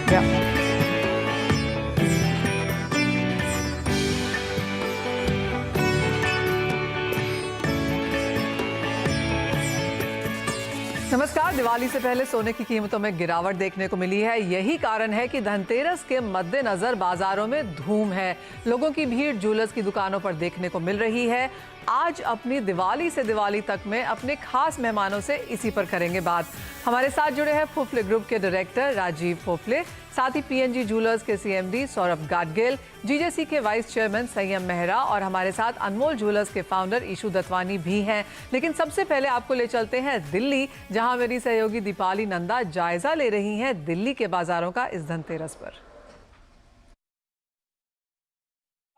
Yeah. नमस्कार। दिवाली से पहले सोने की कीमतों में गिरावट देखने को मिली है। यही कारण है कि धनतेरस के मद्देनजर बाजारों में धूम है। लोगों की भीड़ ज्वेलर्स की दुकानों पर देखने को मिल रही है। आज अपनी दिवाली से दिवाली तक में अपने खास मेहमानों से इसी पर करेंगे बात। हमारे साथ जुड़े हैं फोफले ग्रुप के डायरेक्टर राजीव फोफले, साथ ही पीएनजी ज्वेलर्स के सीएमडी सौरभ गाडगिल, जीजेसी के वाइस चेयरमैन संयम मेहरा और हमारे साथ अनमोल ज्वेलर्स के फाउंडर ईशू दत्वानी भी हैं। लेकिन सबसे पहले आपको ले चलते हैं दिल्ली, जहां मेरी सहयोगी दीपाली नंदा जायजा ले रही हैं दिल्ली के बाजारों का इस धनतेरस पर।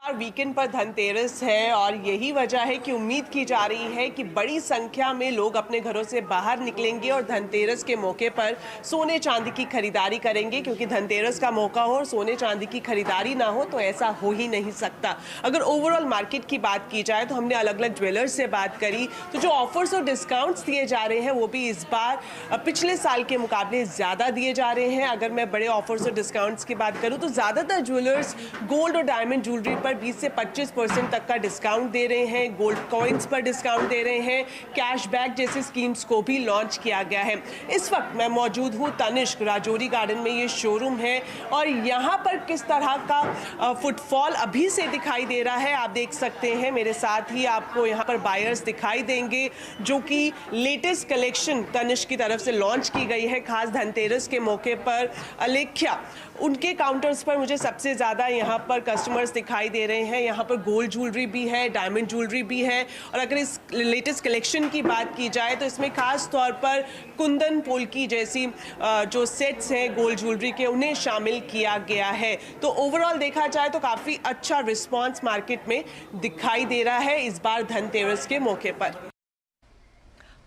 वीकेंड पर धनतेरस है और यही वजह है कि उम्मीद की जा रही है कि बड़ी संख्या में लोग अपने घरों से बाहर निकलेंगे और धनतेरस के मौके पर सोने चांदी की खरीदारी करेंगे, क्योंकि धनतेरस का मौका हो और सोने चांदी की खरीदारी ना हो तो ऐसा हो ही नहीं सकता। अगर ओवरऑल मार्केट की बात की जाए तो हमने अलग अलग ज्वेलर्स से बात करी, तो जो ऑफर्स और डिस्काउंट्स दिए जा रहे हैं वो भी इस बार पिछले साल के मुकाबले ज़्यादा दिए जा रहे हैं। अगर मैं बड़े ऑफर्स और डिस्काउंट्स की बात करूँ तो ज़्यादातर ज्वेलर्स गोल्ड और डायमंड ज्वेलरी पर 20 से 25% तक का डिस्काउंट दे रहे हैं। गोल्ड कॉइन्स पर डिस्काउंट दे रहे हैं। कैशबैक जैसे स्कीम्स को भी लॉन्च किया गया है। इस वक्त मैं मौजूद हूँ तनिष्क राजौरी गार्डन में, ये शोरूम है और यहाँ पर किस तरह का फुटफॉल अभी से दिखाई दे रहा है आप देख सकते हैं। मेरे साथ ही आपको यहाँ पर बायर्स दिखाई देंगे जो कि लेटेस्ट कलेक्शन तनिष्क की तरफ से लॉन्च की गई है खास धनतेरस के मौके पर। अलेख्या, उनके काउंटर्स पर मुझे सबसे ज़्यादा यहाँ पर कस्टमर्स दिखाई दे रहे हैं। यहाँ पर गोल्ड ज्वेलरी भी है, डायमंड ज्वेलरी भी है और अगर इस लेटेस्ट कलेक्शन की बात की जाए तो इसमें खास तौर पर कुंदन पोल्की जैसी जो सेट्स हैं गोल्ड ज्वेलरी के, उन्हें शामिल किया गया है। तो ओवरऑल देखा जाए तो काफ़ी अच्छा रिस्पॉन्स मार्केट में दिखाई दे रहा है इस बार धनतेरस के मौके पर।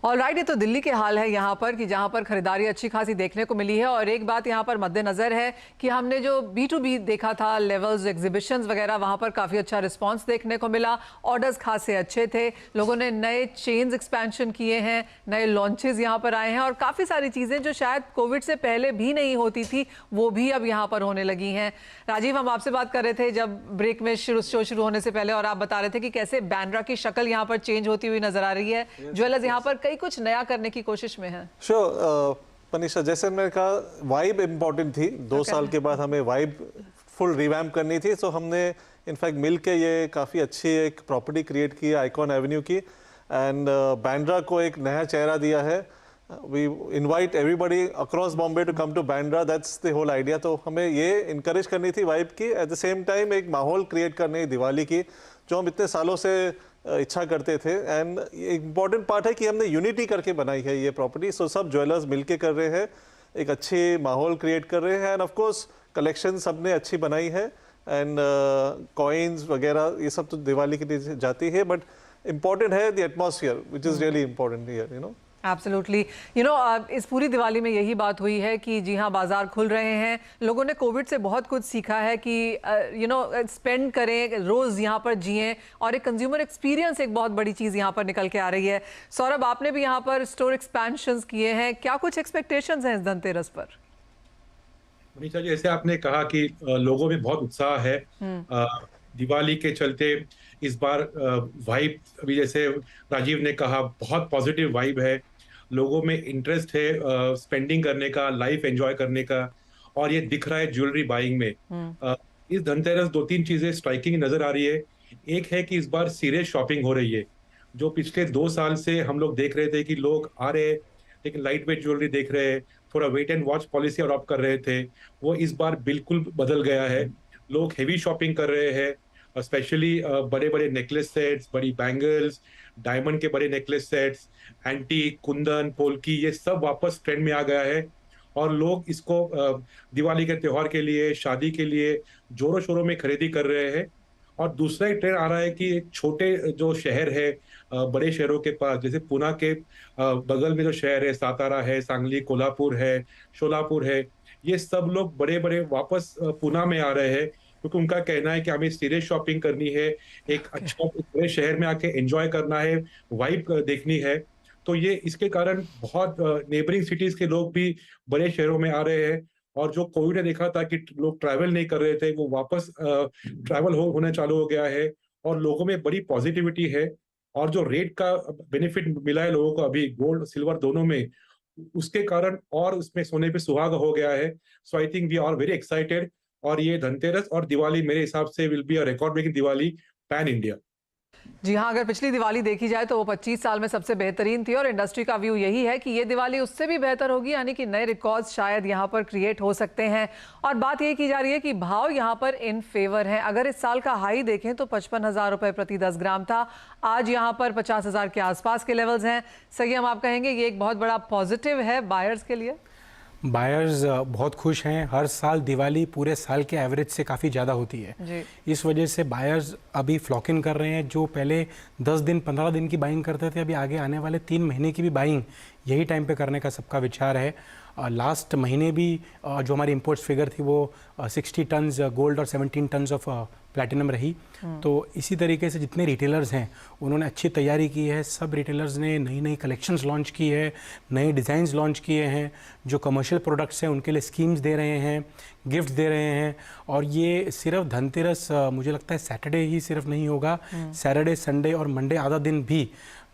ऑलराइट, ये तो दिल्ली के हाल है यहाँ पर कि जहाँ पर खरीदारी अच्छी खासी देखने को मिली है। और एक बात यहाँ पर मद्देनजर है कि हमने जो B2B देखा था, लेवल्स, एग्जीबिशंस वगैरह, वहाँ पर काफ़ी अच्छा रिस्पांस देखने को मिला। ऑर्डर्स खासे अच्छे थे। लोगों ने नए चेन्स एक्सपेंशन किए हैं, नए लॉन्चेस यहाँ पर आए हैं और काफ़ी सारी चीज़ें जो शायद कोविड से पहले भी नहीं होती थी वो भी अब यहाँ पर होने लगी हैं। राजीव, हम आपसे बात कर रहे थे जब ब्रेक में शो शुरू होने से पहले और आप बता रहे थे कि कैसे बैंड्रा की शक्ल यहाँ पर चेंज होती हुई नजर आ रही है। ज्वेलर्स यहाँ पर कई कुछ नया करने की कोशिश में है। पनीशा, जैसे मैंने कहा वाइब इम्पोर्टेंट थी। 2 साल के बाद हमें वाइब फुल रिवैम्प करनी थी, तो हमने इनफैक्ट मिल के ये काफ़ी अच्छी एक प्रॉपर्टी क्रिएट की आइकॉन एवेन्यू की एंड बैंड्रा को एक नया चेहरा दिया है। We invite everybody across Bombay to come to Bandra, that's the whole idea. तो हमें ये इनकरेज करनी थी वाइब की, एट द सेम टाइम एक माहौल क्रिएट करनी दिवाली की जो हम इतने सालों से इच्छा करते थे। एंड इम्पॉर्टेंट पार्ट है कि हमने यूनिटी करके बनाई है ये प्रॉपर्टी। सो सब ज्वेलर्स मिलके कर रहे हैं, एक अच्छी माहौल क्रिएट कर रहे हैं एंड ऑफ कोर्स कलेक्शन सबने अच्छी बनाई है एंड कॉइन्स वगैरह ये सब तो दिवाली के लिए जाती है, बट इम्पॉर्टेंट है the atmosphere which is really important here, you know. Absolutely, इस पूरी दिवाली में यही बात हुई है कि जी हाँ, बाजार खुल रहे हैं। लोगों ने कोविड से बहुत कुछ सीखा है कि स्पेंड करें, रोज़ यहाँ पर जिएं और एक कंज्यूमर एक्सपीरियंस एक बहुत बड़ी चीज़ यहाँ पर निकल के आ रही है। सौरभ, आपने भी यहाँ पर स्टोर एक्सपेंशंस किए हैं, क्या कुछ एक्सपेक्टेशंस हैं इस धनतेरस पर? मनीषा जी, जैसे आपने कहा कि लोगों में बहुत उत्साह है दिवाली के चलते। इस बार वाइब, अभी जैसे राजीव ने कहा, बहुत पॉजिटिव वाइब है। लोगों में इंटरेस्ट है स्पेंडिंग करने का, लाइफ एंजॉय करने का, और ये दिख रहा है ज्वेलरी बाइंग में। इस धनतेरस 2-3 चीजें स्ट्राइकिंग नजर आ रही है। एक है कि इस बार सीरियस शॉपिंग हो रही है। जो पिछले 2 साल से हम लोग देख रहे थे कि लोग आ रहे लेकिन लाइट वेट ज्वेलरी देख रहे हैं, थोड़ा wait and watch policy adopt कर रहे थे, वो इस बार बिल्कुल बदल गया है। लोग हेवी शॉपिंग कर रहे हैं, स्पेशली बड़े बड़े नेकलेस सेट्स, बड़ी बैंगल्स, डायमंड के बड़े necklace sets, antique, Kundan, polki, ये सब वापस ट्रेंड में आ गया है और लोग इसको दिवाली के त्योहार के लिए, शादी के लिए जोरों शोरों में खरीदी कर रहे हैं। और दूसरा एक ट्रेंड आ रहा है कि एक छोटे जो शहर है, बड़े शहरों के पास, जैसे पुणे के बगल में जो शहर है, सातारा है, सांगली, कोल्हापुर है, शोलापुर है, ये सब लोग बड़े बड़े वापस पुणे में आ रहे हैं क्योंकि उनका कहना है कि हमें सीरियस शॉपिंग करनी है, एक अच्छा बड़े शहर में आके एंजॉय करना है, वाइब देखनी है। तो ये इसके कारण बहुत नेबरिंग सिटीज के लोग भी बड़े शहरों में आ रहे हैं और जो कोविड ने देखा था कि लोग ट्रैवल नहीं कर रहे थे, वो वापस ट्रैवल होने चालू हो गया है और लोगों में बड़ी पॉजिटिविटी है। और जो रेट का बेनिफिट मिला है लोगों को अभी गोल्ड सिल्वर दोनों में, उसके कारण और उसमें सोने पे सुहागा हो गया है। So I think we are very excited. और ये धनतेरस और दिवाली मेरे हिसाब से will be a record breaking Diwali pan India. जी हाँ, अगर पिछली दिवाली देखी जाए तो वो 25 साल में सबसे बेहतरीन थी और इंडस्ट्री का व्यू यही है कि ये दिवाली उससे भी बेहतर होगी, यानी कि नए रिकॉर्ड्स शायद यहाँ पर क्रिएट हो सकते हैं। और बात ये की जा रही है कि भाव यहाँ पर इन फेवर हैं। अगर इस साल का हाई देखें तो 55,000 रुपए प्रति 10 ग्राम था, आज यहाँ पर 50,000 के आसपास के लेवल्स हैं। संयम, आप कहेंगे ये एक बहुत बड़ा पॉजिटिव है बायर्स के लिए? बायर्स बहुत खुश हैं। हर साल दिवाली पूरे साल के एवरेज से काफ़ी ज़्यादा होती है जी। इस वजह से बायर्स अभी फ्लॉक इन कर रहे हैं। जो पहले 10 दिन 15 दिन की बाइंग करते थे, अभी आगे आने वाले 3 महीने की भी बाइंग यही टाइम पे करने का सबका विचार है। लास्ट महीने भी जो हमारी इंपोर्ट्स फिगर थी वो 60 टन्स गोल्ड और 17 टन्स ऑफ प्लैटिनम रही। तो इसी तरीके से जितने रिटेलर्स हैं उन्होंने अच्छी तैयारी की है। सब रिटेलर्स ने नई नई कलेक्शंस लॉन्च की है, नए डिज़ाइंस लॉन्च किए हैं। जो कमर्शियल प्रोडक्ट्स हैं उनके लिए स्कीम्स दे रहे हैं, गिफ्ट दे रहे हैं। और ये सिर्फ धनतेरस मुझे लगता है सैटरडे ही सिर्फ नहीं होगा, सैटरडे संडे और मंडे आधा दिन भी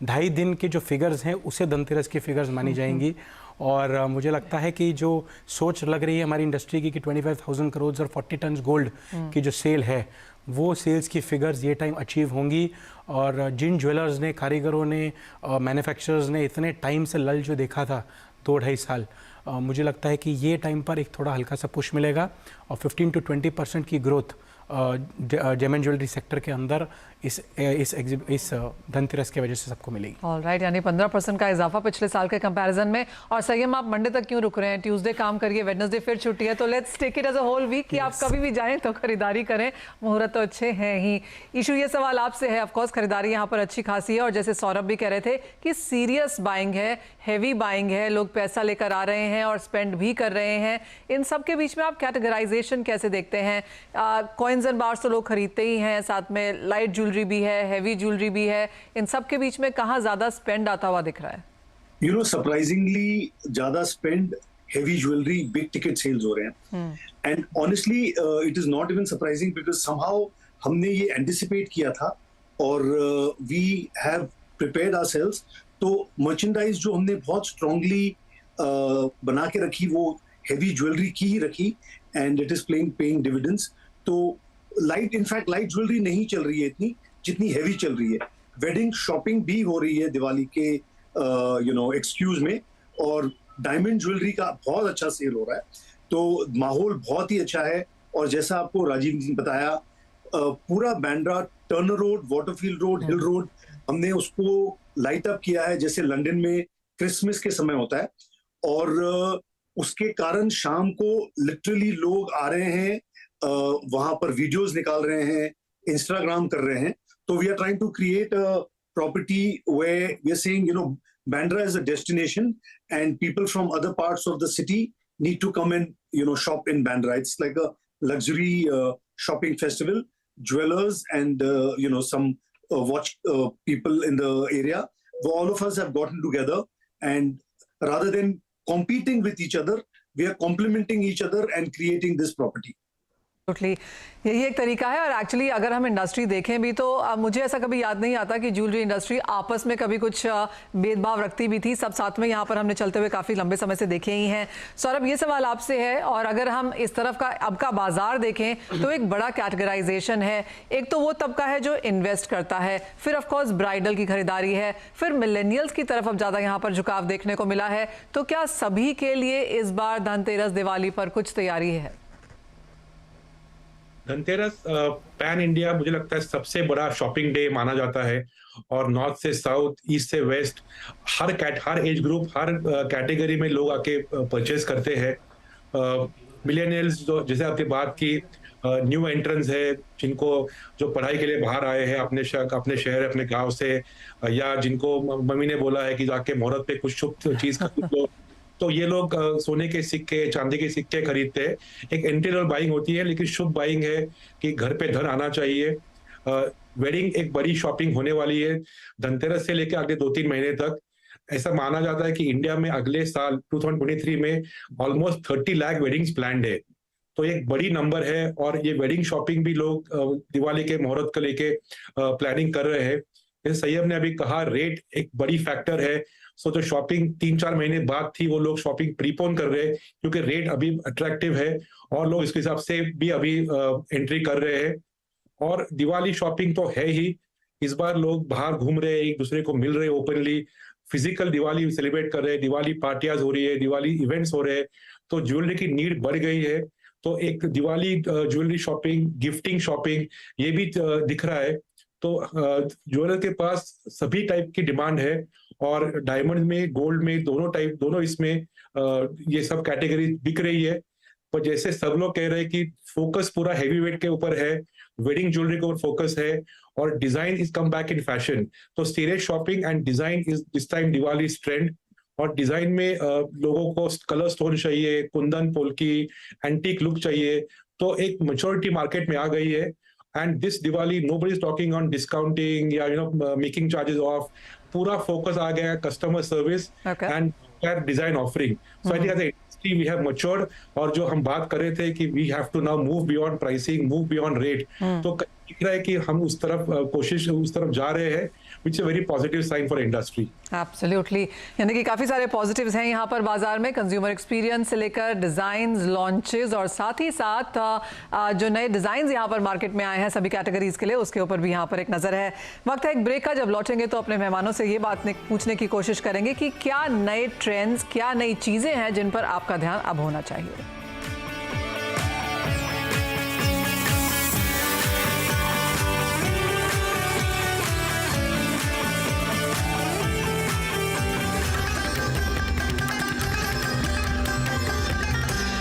2.5 दिन के जो फिगर्स हैं उसे धनतेरस की फिगर्स मानी जाएंगी। और मुझे लगता है कि जो सोच लग रही है हमारी इंडस्ट्री की कि 25,000 करोड़ और 40 टन गोल्ड की जो सेल है वो सेल्स की फिगर्स ये टाइम अचीव होंगी। और जिन ज्वेलर्स ने, कारीगरों ने, मैन्युफैक्चरर्स ने इतने टाइम से लल जो देखा था 2-2.5 साल, मुझे लगता है कि ये टाइम पर एक थोड़ा हल्का सा पुश मिलेगा और 15 to 20% की growth gem and jewellery sector के अंदर इस धनतेरस की वजह से सबको मिलेगी। ऑलराइट, यानी 15% का इजाफा पिछले साल के कंपैरिजन में। और संयम, आप मंडे तक क्यों रुक रहे हैं? ट्यूसडे काम करिए, वेडनेसडे फिर छुट्टी है, तो let's take it as a whole week कि आप कभी भी जाएं तो खरीदारी करें। मुहूर्त तो अच्छे हैं ही। इशू ये सवाल आपसे है, ऑफकोर्स खरीदारी यहाँ पर अच्छी खासी है और जैसे सौरभ भी कह रहे थे कि सीरियस बाइंग है, हैवी बाइंग है, लोग पैसा लेकर आ रहे हैं और स्पेंड भी कर रहे हैं। इन सब के बीच में आप कैटेगराइजेशन कैसे देखते हैं? कॉइन्स एंड बार्स तो लोग खरीदते ही हैं, साथ में लाइट ज्वेलरी भी है, हैवी ज्वेलरी भी है। इन सब के बीच में कहाँ ज्यादा स्पेंड आता हुआ दिख रहा है? यू नो, सरप्राइजिंगली ज्यादा spend heavy jewellery, big ticket sales हो रहे हैं। And honestly it is not even surprising because somehow हमने ये एंटिसिपेट किया था और वी हैव प्रिपेयर्ड आवरसेल्व्स। तो मर्चेंडाइज जो हमने बहुत स्ट्रांगली बना के रखी वो हेवी ज्वेलरी की ही रखी and it is paying dividends. तो लाइट ज्वेलरी नहीं चल रही है इतनी जितनी हैवी चल रही है। वेडिंग शॉपिंग भी हो रही है दिवाली के एक्सक्यूज में, और डायमंड ज्वेलरी का बहुत अच्छा सेल हो रहा है। तो माहौल बहुत ही अच्छा है। और जैसा आपको राजीव ने बताया, पूरा Bandra, Turner road, Waterfield road, Hill road, हमने उसको लाइट अप किया है जैसे लंदन में क्रिसमस के समय होता है। और उसके कारण शाम को लिटरली लोग आ रहे हैं, वहां पर वीडियोस निकाल रहे हैं, इंस्टाग्राम कर रहे हैं। तो we are trying to create a property where we are saying, you know, Bandra is a destination and people from other parts of the city need to come and, you know, shop in Bandra. It's like a luxury shopping festival. Jewelers and, some watch people in the area. All of us have gotten together, and rather than competing with each other, we are complementing each other and creating this property. Totally यही एक तरीका है। और actually अगर हम industry देखें भी तो मुझे ऐसा कभी याद नहीं आता कि ज्वेलरी इंडस्ट्री आपस में कभी कुछ भेदभाव रखती भी थी। सब साथ में यहाँ पर हमने चलते हुए काफ़ी लंबे समय से देखे ही हैं। सौरभ, ये सवाल आपसे है, और अगर हम इस तरफ का अब का बाजार देखें तो एक बड़ा कैटेगराइजेशन है। एक तो वो तबका है जो इन्वेस्ट करता है, फिर ऑफकोर्स ब्राइडल की खरीदारी है, फिर मिलेनियल्स की तरफ अब ज़्यादा यहाँ पर झुकाव देखने को मिला है। तो क्या सभी के लिए इस बार धनतेरस, दिवाली पर कुछ तैयारी है? धनतेरस पैन इंडिया मुझे लगता है सबसे बड़ा शॉपिंग डे माना जाता है। और नॉर्थ से साउथ, ईस्ट से वेस्ट, हर एज ग्रुप, हर कैटेगरी में लोग आके परचेज करते हैं। मिलेनियल्स जो, जैसे आपने बात की, न्यू एंट्रेंस है, जिनको जो पढ़ाई के लिए बाहर आए हैं अपने शहर, अपने गांव से, या जिनको मम्मी ने बोला है कि जाके मुहूर्त पे कुछ शुभ चीज खरीद लो, तो ये लोग सोने के सिक्के, चांदी के सिक्के खरीदते हैं। एक एंट्री लेवल बाइंग होती है, लेकिन शुभ बाइंग है कि घर पे धन आना चाहिए। वेडिंग एक बड़ी शॉपिंग होने वाली है धनतेरस से लेकर अगले 2-3 महीने तक। ऐसा माना जाता है कि इंडिया में अगले साल 2023 में ऑलमोस्ट 30 लाख वेडिंग्स प्लान्ड है। तो एक बड़ी नंबर है और ये वेडिंग शॉपिंग भी लोग दिवाली के मुहूर्त को लेके प्लानिंग कर रहे हैं। जैसे सैयद ने अभी कहा, रेट एक बड़ी फैक्टर है। सो जो शॉपिंग 3-4 महीने बाद थी वो लोग शॉपिंग प्रीपोन कर रहे हैं क्योंकि रेट अभी अट्रैक्टिव है और लोग इसके हिसाब से भी अभी एंट्री कर रहे हैं। और दिवाली शॉपिंग तो है ही, इस बार लोग बाहर घूम रहे हैं, एक दूसरे को मिल रहे हैं ओपनली, फिजिकल दिवाली सेलिब्रेट कर रहे हैं, दिवाली पार्टियां हो रही है, दिवाली इवेंट्स हो रहे हैं, तो ज्वेलरी की नीड बढ़ गई है। तो एक Diwali jewellery shopping, gifting shopping ये भी दिख रहा है। तो ज्वेलर के पास सभी टाइप की डिमांड है और डायमंड में, गोल्ड में, दोनों इसमें ये सब कैटेगरी बिक रही है। पर जैसे सब लोग कह रहे हैं कि फोकस पूरा हैवी वेट के ऊपर है, वेडिंग ज्वेलरी के ऊपर फोकस है और design is come back in fashion. तो serious shopping and design is this time Diwali trend. और डिजाइन में लोगों को कलर स्टोन चाहिए, कुंदन, पोल्की, एंटीक लुक चाहिए। तो एक मैच्योरिटी मार्केट में आ गई है। And this Diwali nobody is talking on discounting या मेकिंग चार्जेस ऑफ। पूरा फोकस आ गया customer service and design offering. So I think as a industry we have matured. और जो हम बात कर रहे थे कि we have to now move beyond pricing, move beyond rate, तो दिख रहा है कि हम उस तरफ जा रहे हैं, which is a very positive sign for industry. Absolutely. यानी कि काफ़ी सारे पॉजिटिव्स हैं यहाँ पर बाजार में, कंज्यूमर एक्सपीरियंस से लेकर डिज़ाइंस, लॉन्चेस और साथ ही साथ जो नए डिज़ाइंस यहाँ पर मार्केट में आए हैं सभी कैटेगरीज के लिए, उसके ऊपर भी यहाँ पर एक नज़र है। वक्त है एक ब्रेक का। जब लौटेंगे तो अपने मेहमानों से ये बात पूछने की कोशिश करेंगे कि क्या नए ट्रेंड्स, क्या नई चीज़ें हैं जिन पर आपका ध्यान अब होना चाहिए।